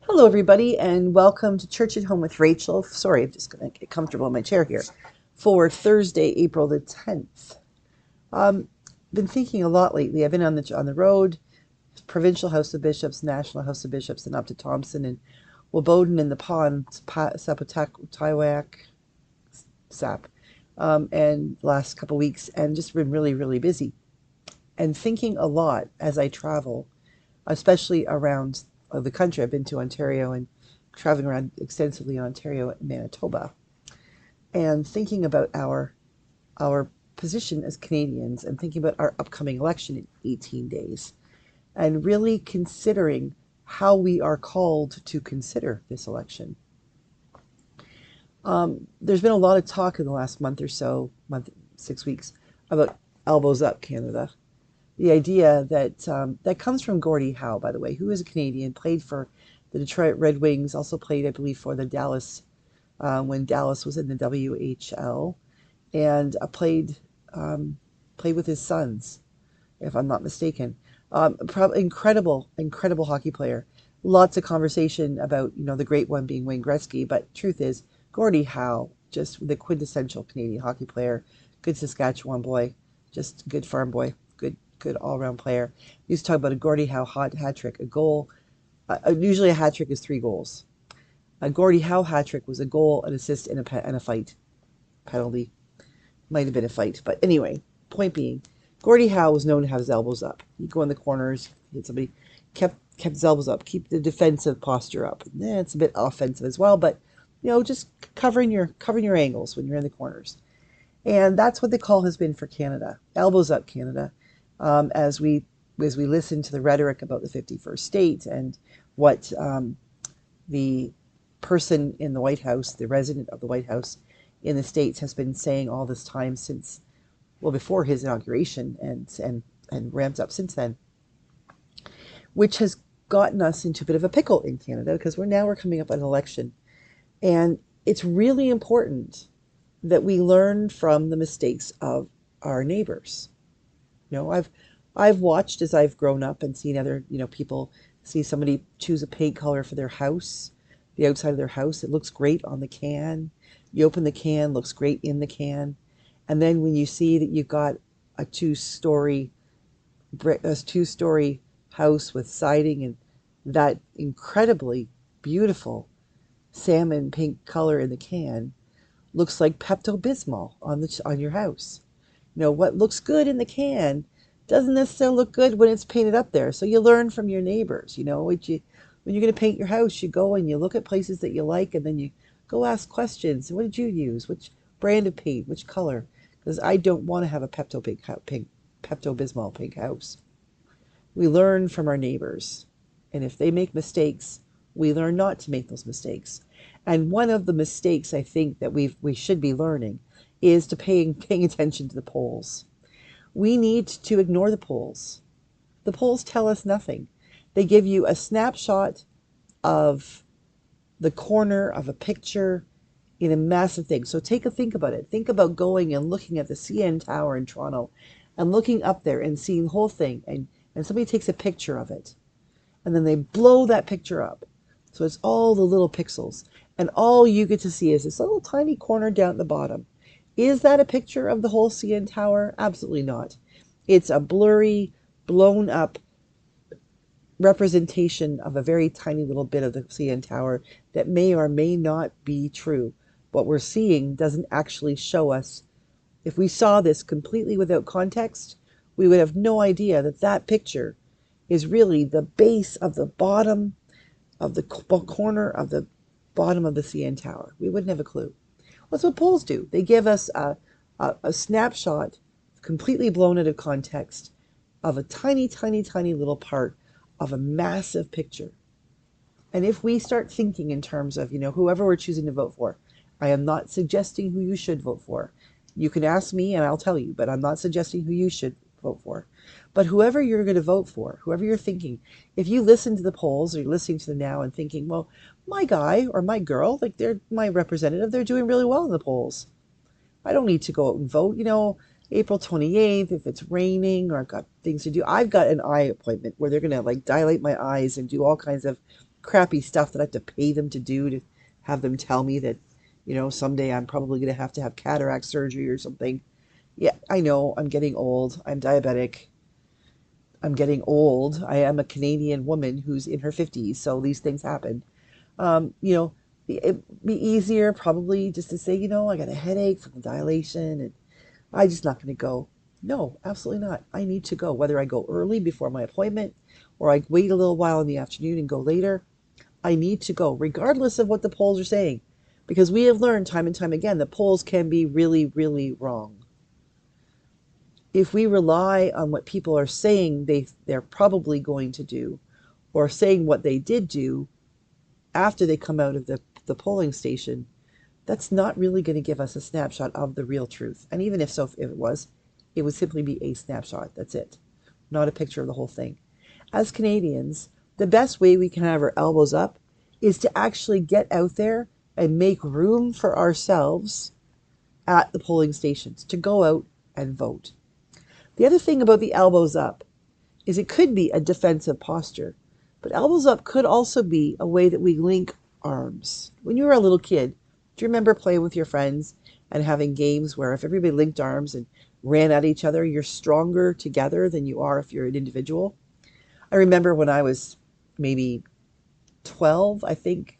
Hello, everybody, and welcome to Church at Home with Rachel. Sorry, I'm just going to get comfortable in my chair here for Thursday, April the 10th. Been thinking a lot lately. I've been on the road, Provincial House of Bishops, National House of Bishops, and up to Thompson and Woboden and the Pond, Sapotawiak, Sap, and last couple weeks, and just been really, really busy and thinking a lot as I travel, especially around the country. I've been to Ontario and traveling around extensively in Ontario and Manitoba, and thinking about our position as Canadians and thinking about our upcoming election in 18 days, and really considering how we are called to consider this election. There's been a lot of talk in the last month or so, 6 weeks, about elbows up Canada. The idea that comes from Gordie Howe, by the way, who is a Canadian, played for the Detroit Red Wings, also played, I believe, for the Dallas when Dallas was in the WHL, and played with his sons, if I'm not mistaken. Incredible, incredible hockey player. Lots of conversation about the great one being Wayne Gretzky, but truth is, Gordie Howe, just the quintessential Canadian hockey player, good Saskatchewan boy, just good farm boy, good all-around player. We used to talk about a Gordie Howe hat trick, a goal. Usually a hat trick is 3 goals. A Gordie Howe hat trick was a goal, an assist, and a fight. Penalty. Might have been a fight. But anyway, point being, Gordie Howe was known to have his elbows up. He'd go in the corners, hit somebody, kept his elbows up, keep the defensive posture up. It's a bit offensive as well, but just covering your angles when you're in the corners. And that's what the call has been for Canada. Elbows up, Canada. As we listen to the rhetoric about the 51st state and what the person in the White House, the resident of the White House in the States, has been saying all this time since, well, before his inauguration and ramped up since then, which has gotten us into a bit of a pickle in Canada because we're coming up on an election. And it's really important that we learn from the mistakes of our neighbors. I've watched as I've grown up and seen other, people see somebody choose a paint color for their house, the outside of their house. It looks great on the can. You open the can, looks great in the can. And then when you see that you've got a two-story house with siding and that incredibly beautiful salmon pink color in the can looks like Pepto-Bismol on your house. What looks good in the can doesn't necessarily look good when it's painted up there. So you learn from your neighbors. When you're going to paint your house, you go and you look at places that you like, and then you go ask questions. What did you use? Which brand of paint? Which color? Because I don't want to have a Pepto-Bismol pink house. We learn from our neighbors. And if they make mistakes, we learn not to make those mistakes. And one of the mistakes I think that we should be learning is to paying attention to the polls. We need to ignore the polls. The polls tell us nothing. They give you a snapshot of the corner of a picture in a massive thing. So think about it. Think about going and looking at the CN Tower in Toronto and looking up there and seeing the whole thing, and somebody takes a picture of it. And then they blow that picture up. So it's all the little pixels. And all you get to see is this little tiny corner down at the bottom. Is that a picture of the whole CN Tower? Absolutely not. It's a blurry, blown up representation of a very tiny little bit of the CN Tower that may or may not be true. What we're seeing doesn't actually show us. If we saw this completely without context, we would have no idea that picture is really the base of the bottom of the corner of the bottom of the CN Tower. We wouldn't have a clue. That's what polls do. They give us a snapshot, completely blown out of context, of a tiny, tiny, tiny little part of a massive picture. And if we start thinking in terms of, whoever we're choosing to vote for, I am not suggesting who you should vote for. You can ask me and I'll tell you, but I'm not suggesting who you should vote for. But whoever you're going to vote for, whoever you're thinking, if you listen to the polls or you're listening to them now and thinking, well, my guy or my girl, like they're my representative, they're doing really well in the polls. I don't need to go out and vote. April 28th, if it's raining or I've got things to do, I've got an eye appointment where they're going to dilate my eyes and do all kinds of crappy stuff that I have to pay them to do, to have them tell me that, someday I'm probably going to have cataract surgery or something. Yeah, I know, I'm getting old. I'm diabetic. I'm getting old. I am a Canadian woman who's in her 50s, so these things happen. Um, you know, it'd be easier probably just to say, I got a headache from the dilation and I'm just not going to go. No, absolutely not. I need to go, whether I go early before my appointment or I wait a little while in the afternoon and go later. I need to go, regardless of what the polls are saying, because we have learned time and time again that polls can be really, really wrong. If we rely on what people are saying they're probably going to do, or saying what they did do after they come out of the polling station, that's not really going to give us a snapshot of the real truth. And even if so, if it would simply be a snapshot. That's it. Not a picture of the whole thing. As Canadians, the best way we can have our elbows up is to actually get out there and make room for ourselves at the polling stations, to go out and vote. The other thing about the elbows up is it could be a defensive posture, but elbows up could also be a way that we link arms. When you were a little kid, do you remember playing with your friends and having games where if everybody linked arms and ran at each other, you're stronger together than you are if you're an individual? I remember when I was maybe 12, I think,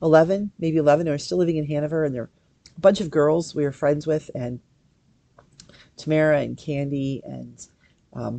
11, maybe 11, I was still living in Hanover, and there were a bunch of girls we were friends with, and Tamara and Candy and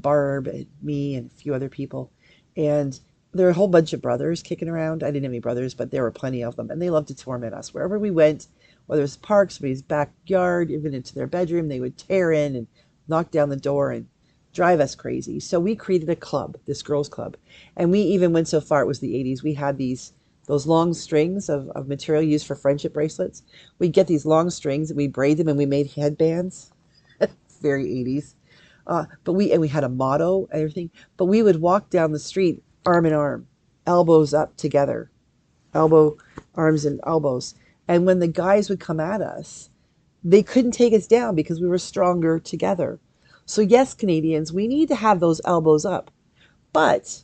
Barb and me and a few other people. And there were a whole bunch of brothers kicking around. I didn't have any brothers, but there were plenty of them. And they loved to torment us. Wherever we went, whether it was park, somebody's backyard, even into their bedroom, they would tear in and knock down the door and drive us crazy. So we created a club, this girls' club. And we even went so far, it was the 80s, we had those long strings of material used for friendship bracelets. We'd get these long strings and we braid them and we made headbands. Very 80s. But we had a motto and everything. But we would walk down the street arm in arm, elbows up together, arms and elbows. And when the guys would come at us, they couldn't take us down because we were stronger together. So yes, Canadians, we need to have those elbows up. But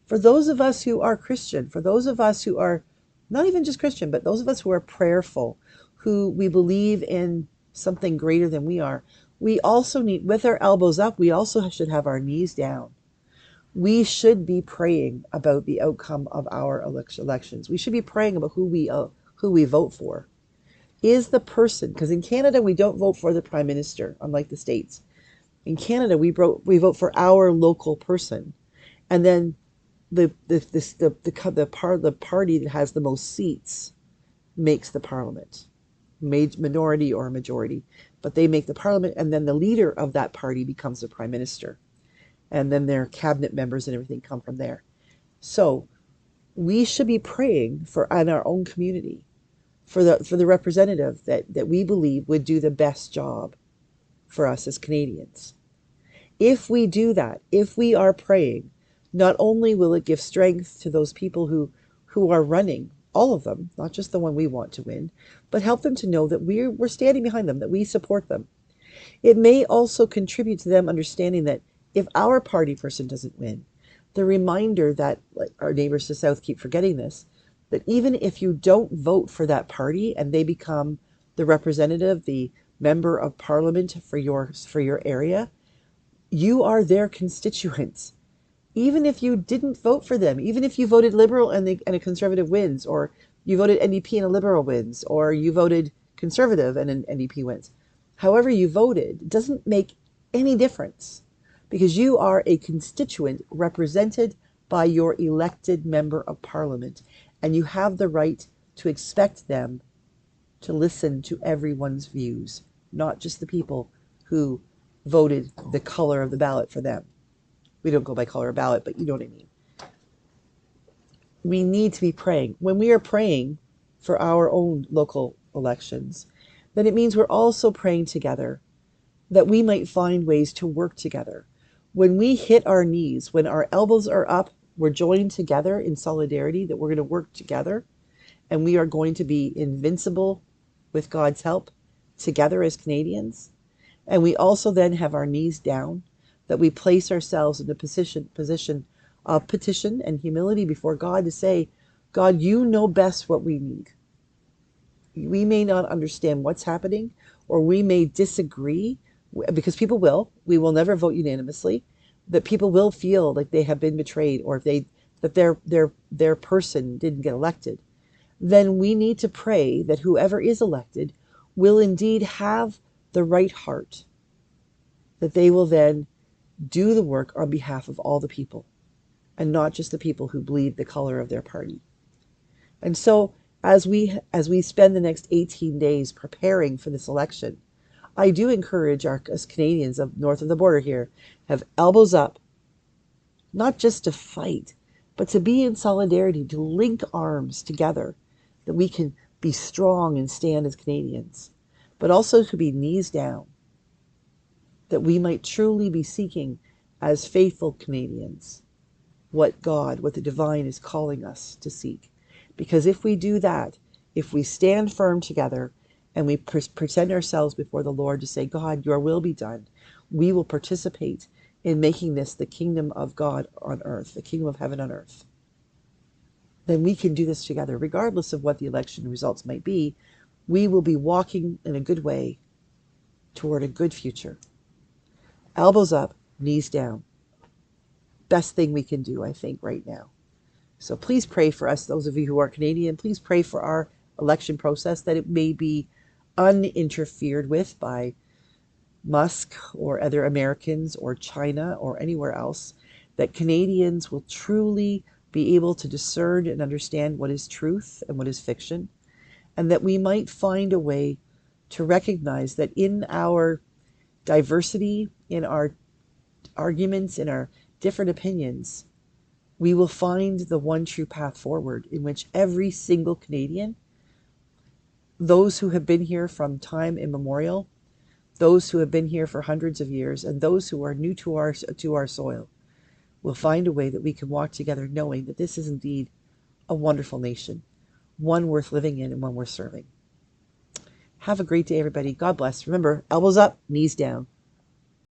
for those of us who are Christian, for those of us who are not even just Christian, but those of us who are prayerful, who we believe in something greater than we are, we also need, with our elbows up, we also should have our knees down. We should be praying about the outcome of our elections. We should be praying about who we vote for. Is the person, because in Canada we don't vote for the Prime Minister, unlike the States. In Canada we vote for our local person, and then the party that has the most seats makes the parliament, minority or majority, but they make the parliament, and then the leader of that party becomes the prime minister, and then their cabinet members and everything come from there. So we should be praying for in our own community for the representative that we believe would do the best job for us as Canadians. If we do that, if we are praying, not only will it give strength to those people who are running, all of them, not just the one we want to win, but help them to know that we're standing behind them, that we support them. It may also contribute to them understanding that if our party person doesn't win, the reminder that, like our neighbors to the south keep forgetting this, that even if you don't vote for that party and they become the representative, the member of parliament for your area, you are their constituents. Even if you didn't vote for them, even if you voted Liberal and a Conservative wins, or you voted NDP and a Liberal wins, or you voted Conservative and an NDP wins, however you voted, it doesn't make any difference because you are a constituent represented by your elected member of Parliament, and you have the right to expect them to listen to everyone's views, not just the people who voted the color of the ballot for them. We don't go by color of ballot, but you know what I mean. We need to be praying. When we are praying for our own local elections, then it means we're also praying together that we might find ways to work together. When we hit our knees, when our elbows are up, we're joined together in solidarity, that we're going to work together, and we are going to be invincible with God's help together as Canadians. And we also then have our knees down, that we place ourselves in the position of petition and humility before God to say, God, you know best what we need. We may not understand what's happening, or we may disagree, because people will. We will never vote unanimously. That people will feel like they have been betrayed, or if they that their person didn't get elected. Then we need to pray that whoever is elected will indeed have the right heart, that they will then do the work on behalf of all the people, and not just the people who bleed the color of their party. And so as we spend the next 18 days preparing for this election, I do encourage us Canadians of north of the border here have elbows up, not just to fight, but to be in solidarity, to link arms together, that we can be strong and stand as Canadians, but also to be knees down, that we might truly be seeking as faithful Canadians what the divine is calling us to seek. Because if we do that, if we stand firm together and we present ourselves before the Lord to say, God, your will be done, we will participate in making this the kingdom of God on earth, the kingdom of heaven on earth. Then we can do this together, regardless of what the election results might be. We will be walking in a good way toward a good future. Elbows up, knees down. Best thing we can do, I think, right now. So please pray for us, those of you who are Canadian. Please pray for our election process, that it may be uninterfered with by Musk or other Americans or China or anywhere else, that Canadians will truly be able to discern and understand what is truth and what is fiction, and that we might find a way to recognize that in our diversity, in our arguments, in our different opinions, we will find the one true path forward, in which every single Canadian, those who have been here from time immemorial, those who have been here for hundreds of years, and those who are new to our soil, will find a way that we can walk together, knowing that this is indeed a wonderful nation, one worth living in and one worth serving. Have a great day, everybody. God bless. Remember, elbows up, knees down.